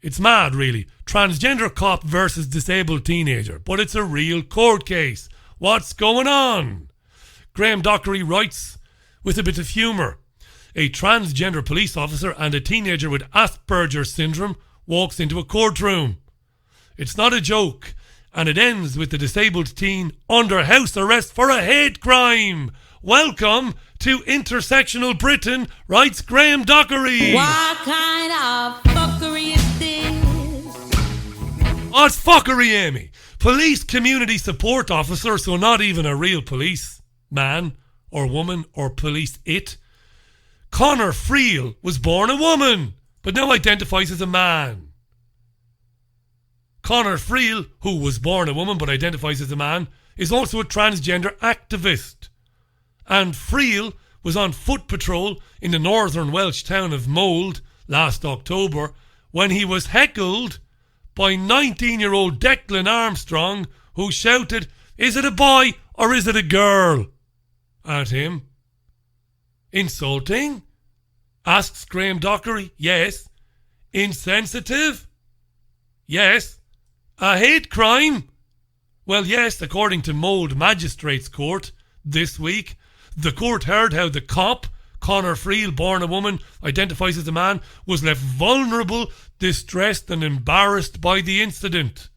It's mad, really. Transgender cop versus disabled teenager. But it's a real court case. What's going on? Graham Dockery writes with a bit of humour. A transgender police officer and a teenager with Asperger's syndrome walks into a courtroom. It's not a joke, and it ends with the disabled teen under house arrest for a hate crime. Welcome to intersectional Britain, writes Graham Dockery. What kind of fuckery is this? What's fuckery, Amy? Police community support officer, so not even a real police man or woman or police it. Conor Friel was born a woman, but now identifies as a man. Conor Friel, who was born a woman but identifies as a man, is also a transgender activist. And Friel was on foot patrol in the northern Welsh town of Mold last October when he was heckled by 19-year-old Declan Armstrong, who shouted, "Is it a boy or is it a girl?" at him. Insulting? Asks Graham Dockery. Yes. Insensitive? Yes. A hate crime? Well, yes, according to Mold Magistrates Court this week. The court heard how the cop, Conor Friel, born a woman, identifies as a man, was left vulnerable, distressed and embarrassed by the incident.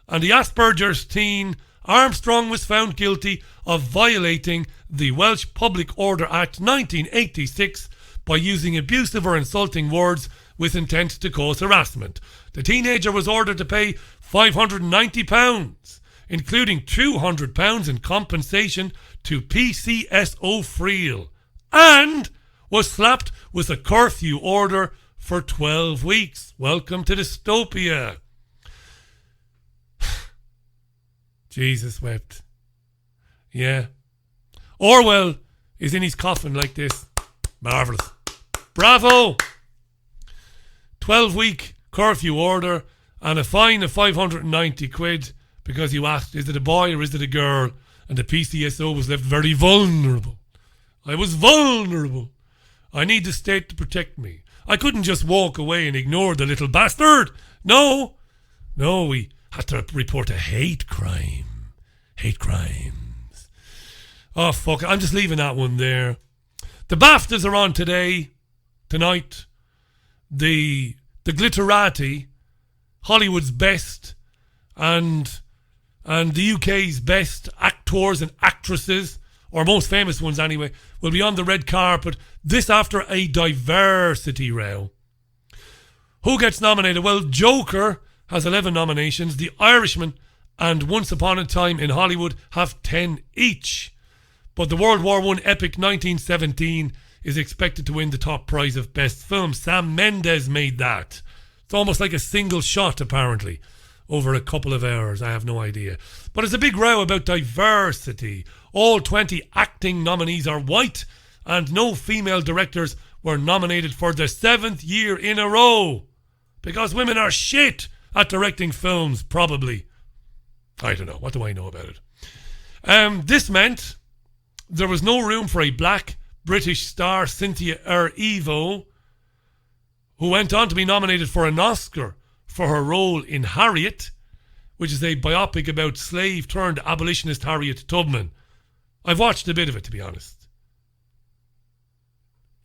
And the Asperger's teen, Armstrong, was found guilty of violating the Welsh Public Order Act 1986 by using abusive or insulting words with intent to cause harassment. The teenager was ordered to pay £590, including £200 in compensation to PCSO Friel, and was slapped with a curfew order for 12 weeks. Welcome to dystopia. Jesus wept. Yeah. Orwell is in his coffin like this. Marvellous. Bravo! 12-week curfew order and a fine of 590 quid because you asked, is it a boy or is it a girl? And the PCSO was left very vulnerable. I was vulnerable. I need the state to protect me. I couldn't just walk away and ignore the little bastard. No, we had to report a hate crime. Hate crimes. Oh, fuck it. I'm just leaving that one there. The BAFTAs are on tonight. The Glitterati, Hollywood's best, and the UK's best actors and actresses, or most famous ones anyway, will be on the red carpet. This after a diversity row. Who gets nominated? Well, Joker has 11 nominations. The Irishman and Once Upon a Time in Hollywood have 10 each. But the World War I epic 1917 is expected to win the top prize of best film. Sam Mendes made that. It's almost like a single shot, apparently, over a couple of hours. I have no idea. But it's a big row about diversity. All 20 acting nominees are white, and no female directors were nominated for the 7th year in a row. Because women are shit at directing films, probably. I don't know. What do I know about it? This meant there was no room for a black British star, Cynthia Erivo, who went on to be nominated for an Oscar for her role in Harriet, which is a biopic about slave-turned-abolitionist Harriet Tubman. I've watched a bit of it, to be honest.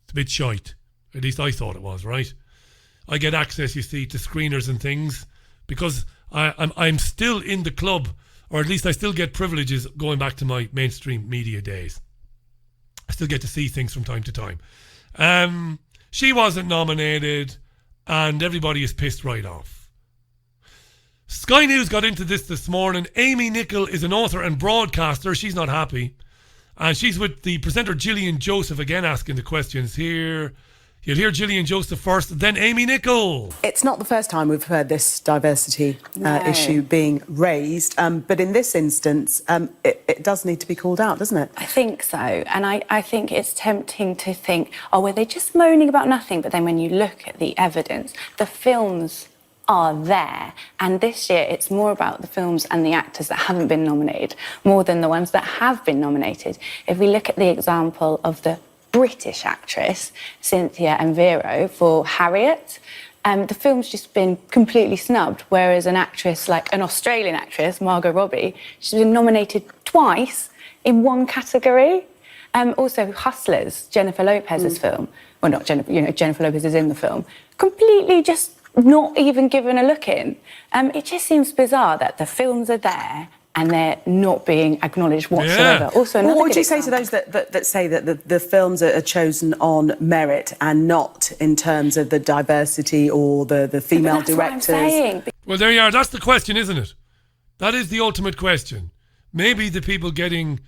It's a bit shite. At least I thought it was, right? I get access, you see, to screeners and things because I'm still in the club, or at least I still get privileges going back to my mainstream media days. I still get to see things from time to time. She wasn't nominated, and everybody is pissed right off. Sky News got into this morning. Amy Nichol is an author and broadcaster. She's not happy. And she's with the presenter Gillian Joseph again asking the questions here. You'll hear Gillian Joseph first, then Amy Nichol. It's not the first time we've heard this diversity issue being raised, but in this instance, it does need to be called out, doesn't it? I think so, and I think it's tempting to think, oh, were they just moaning about nothing? But then when you look at the evidence, the films are there, and this year it's more about the films and the actors that haven't been nominated more than the ones that have been nominated. If we look at the example of the British actress Cynthia Enviro for Harriet, the film's just been completely snubbed, whereas an actress like an Australian actress, Margot Robbie, she's been nominated twice in one category. Also Hustlers, Jennifer Lopez's film, well, not Jennifer, Jennifer Lopez is in the film, completely just not even given a look in. It just seems bizarre that the films are there and they're not being acknowledged whatsoever. Yeah. Also, what would you say to those that say that the films are chosen on merit and not in terms of the diversity or the female directors? What I'm saying. Well, there you are. That's the question, isn't it? That is the ultimate question. Maybe the people getting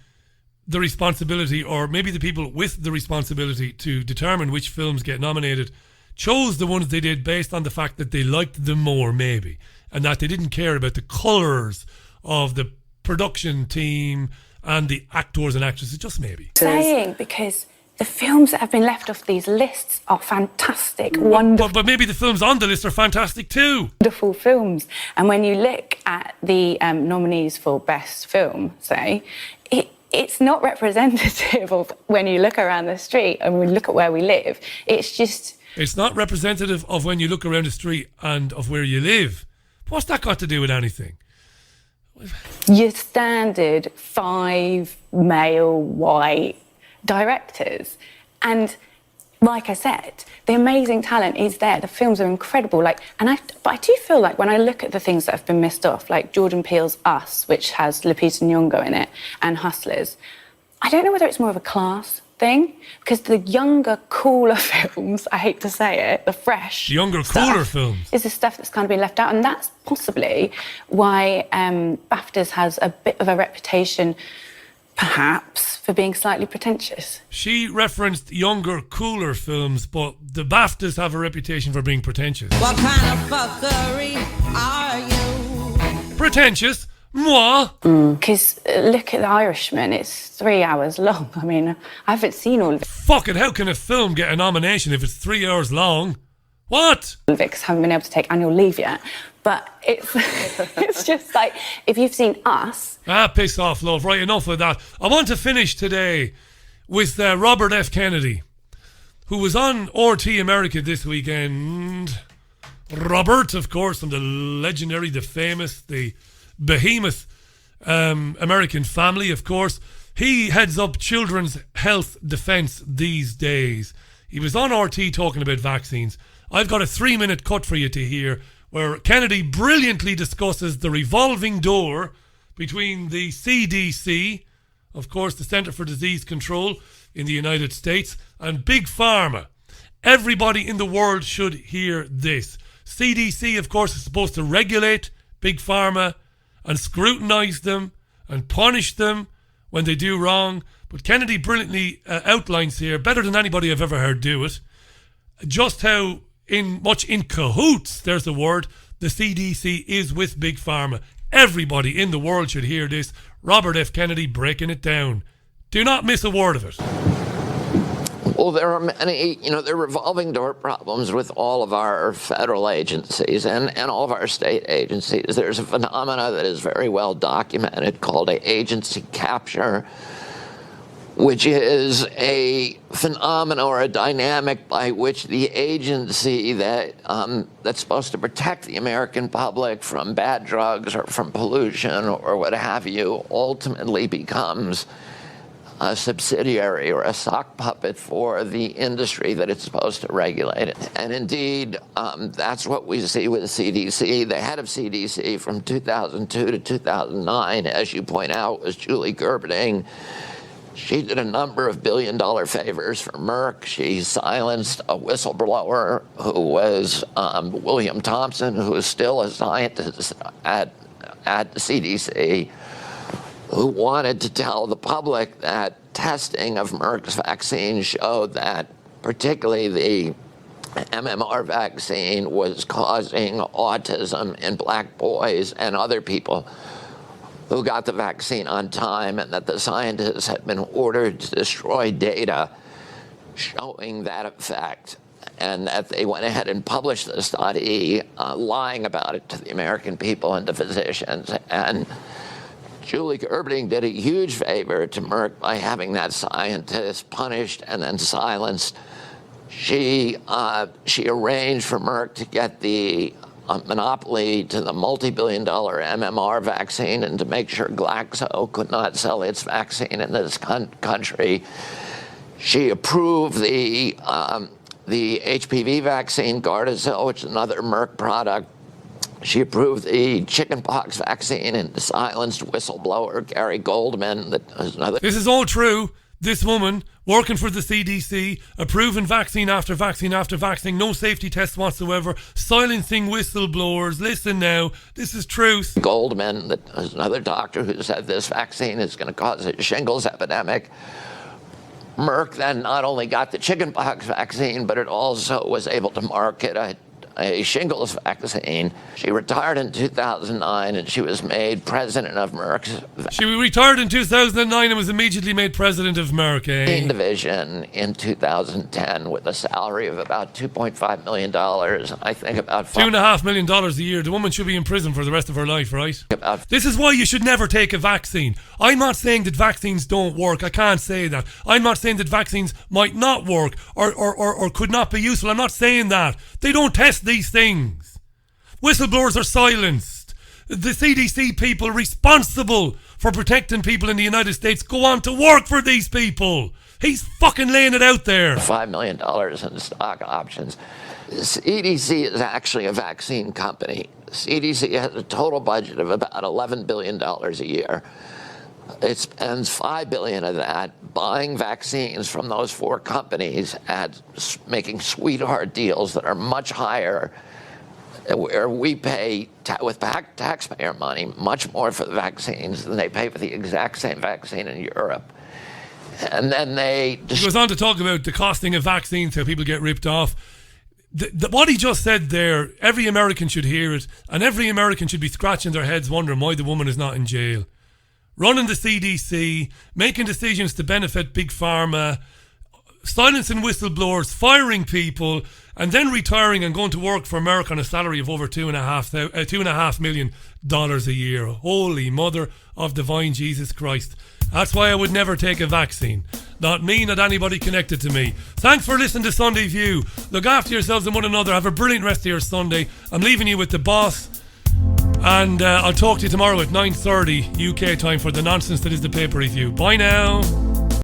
the responsibility, or maybe the people with the responsibility to determine which films get nominated, chose the ones they did based on the fact that they liked them more, maybe, and that they didn't care about the colours of the production team and the actors and actresses, just maybe. Saying, because the films that have been left off these lists are fantastic, wonderful. But maybe the films on the list are fantastic too. Wonderful films. And when you look at the nominees for Best Film, say, it's not representative of when you look around the street and we look at where we live. It's not representative of when you look around the street and of where you live. What's that got to do with anything? Your standard 5 male white directors. And like I said, the amazing talent is there. The films are incredible. But I do feel like when I look at the things that have been missed off, like Jordan Peele's Us, which has Lupita Nyong'o in it, and Hustlers, I don't know whether it's more of a class thing, because the younger, cooler films, I hate to say it, the fresh younger, cooler films is the stuff that's kind of been left out, and that's possibly why BAFTAs has a bit of a reputation, perhaps, for being slightly pretentious. She referenced younger, cooler films, but the BAFTAs have a reputation for being pretentious. What kind of fuckery are you? Pretentious? Moi? Because look at The Irishman, it's 3 hours long. I mean, I haven't seen all of it. Fuck it, how can a film get a nomination if it's 3 hours long? What? Because I haven't been able to take annual leave yet. But it's just like, if you've seen Us... Piss off, love. Right, enough of that. I want to finish today with Robert F. Kennedy, who was on RT America this weekend. Robert, of course, from the legendary, the famous, the behemoth American Family, of course. He heads up Children's Health Defence these days. He was on RT talking about vaccines. I've got a 3-minute cut for you to hear where Kennedy brilliantly discusses the revolving door between the CDC, of course, the Centre for Disease Control in the United States, and Big Pharma. Everybody in the world should hear this. CDC, of course, is supposed to regulate Big Pharma and scrutinise them and punish them when they do wrong. But Kennedy brilliantly outlines here, better than anybody I've ever heard do it, just how much in cahoots, there's the word, the CDC is with Big Pharma. Everybody in the world should hear this. Robert F. Kennedy breaking it down. Do not miss a word of it. Well, there are many, there are revolving door problems with all of our federal agencies and all of our state agencies. There's a phenomena that is very well documented called agency capture, which is a phenomenon or a dynamic by which the agency that's supposed to protect the American public from bad drugs or from pollution or what have you ultimately becomes a subsidiary or a sock puppet for the industry that it's supposed to regulate. And indeed, that's what we see with the CDC. The head of CDC from 2002 to 2009, as you point out, was Julie Gerberding. She did a number of billion-dollar favors for Merck. She silenced a whistleblower who was William Thompson, who is still a scientist at the CDC, who wanted to tell the public that testing of Merck's vaccine showed that particularly the MMR vaccine was causing autism in black boys and other people who got the vaccine on time, and that the scientists had been ordered to destroy data showing that effect, and that they went ahead and published the study, lying about it to the American people and to physicians. And Julie Gerberding did a huge favor to Merck by having that scientist punished and then silenced. She arranged for Merck to get the monopoly to the multi-billion-dollar MMR vaccine and to make sure Glaxo could not sell its vaccine in this country. She approved the HPV vaccine, Gardasil, which is another Merck product. She approved the chickenpox vaccine and silenced whistleblower Gary Goldman. That is another. This is all true. This woman, working for the CDC, approving vaccine after vaccine after vaccine, no safety tests whatsoever, silencing whistleblowers. Listen now, this is truth. Goldman, that is another doctor who said this vaccine is going to cause a shingles epidemic. Merck then not only got the chickenpox vaccine, but it also was able to market a shingles vaccine. She retired in 2009, and she was made president of Merck's. She retired in 2009 and was immediately made president of Merck, eh? Division in 2010 with a salary of about $2.5 million. I think about $2.5 million a year. The woman should be in prison for the rest of her life, right? This is why you should never take a vaccine. I'm not saying that vaccines don't work. I can't say that. I'm not saying that vaccines might not work or could not be useful. I'm not saying that. They don't test these things. Whistleblowers are silenced. The CDC people responsible for protecting people in the United States go on to work for these people. He's fucking laying it out there. $5 million in stock options. The CDC is actually a vaccine company. The CDC has a total budget of about $11 billion a year. It spends $5 billion of that buying vaccines from those four companies at making sweetheart deals that are much higher, where we pay with taxpayer money much more for the vaccines than they pay for the exact same vaccine in Europe. And then he goes on to talk about the costing of vaccines, how people get ripped off. What he just said there, every American should hear it, and every American should be scratching their heads wondering why the woman is not in jail. Running the CDC, making decisions to benefit Big Pharma, silencing whistleblowers, firing people, and then retiring and going to work for Merck on a salary of over $2.5 million a year. Holy Mother of Divine Jesus Christ. That's why I would never take a vaccine. Not me, not anybody connected to me. Thanks for listening to Sunday View. Look after yourselves and one another. Have a brilliant rest of your Sunday. I'm leaving you with the boss. And I'll talk to you tomorrow at 9:30 UK time for the nonsense that is the paper review. Bye now.